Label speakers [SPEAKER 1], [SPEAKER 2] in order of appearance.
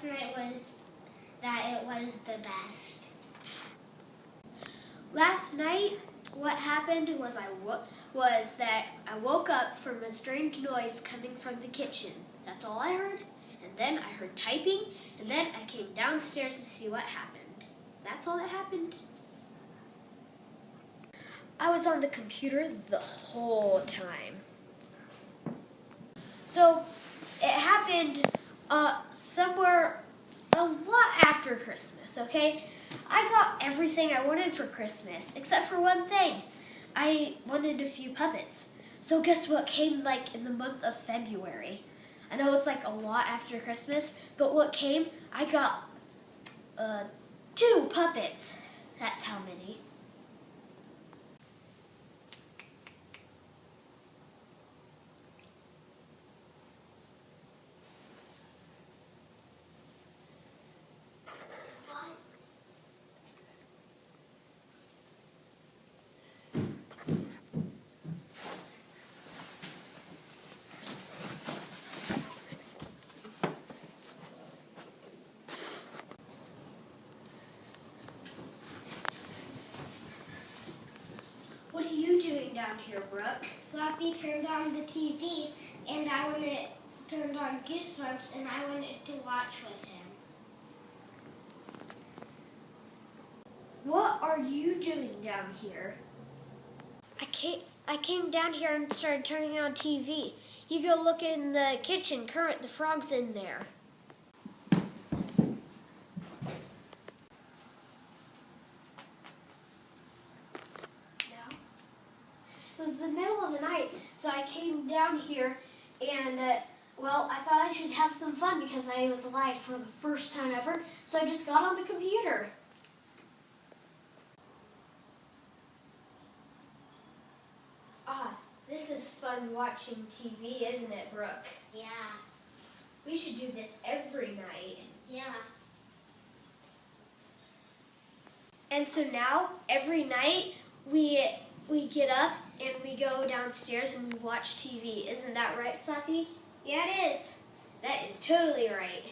[SPEAKER 1] last night was that it was the best.
[SPEAKER 2] Last night, what happened was that I woke up from a strange noise coming from the kitchen. That's all I heard. And then I heard typing, and then I came downstairs to see what happened. That's all that happened. I was on the computer the whole time. So it happened somewhere a lot after Christmas, okay? I got everything I wanted for Christmas, except for one thing. I wanted a few puppets. So guess what came like in the month of February? I know it's like a lot after Christmas, but what came? I got 2 puppets. That's how many. What are you doing down here, Brooke?
[SPEAKER 1] Slappy turned on the TV, and turned on Goosebumps, and I wanted to watch with him.
[SPEAKER 2] What are you doing down here? I came down here and started turning on TV. You go look in the kitchen. Current, the frog's in there. It was the middle of the night, so I came down here and, well, I thought I should have some fun because I was alive for the first time ever, so I just got on the computer. This is fun watching TV, isn't it, Brooke?
[SPEAKER 1] Yeah.
[SPEAKER 2] We should do this every night.
[SPEAKER 1] Yeah.
[SPEAKER 2] And so now, every night, we get up and we go downstairs and we watch TV. Isn't that right, Slappy?
[SPEAKER 1] Yeah, it is.
[SPEAKER 2] That is totally right.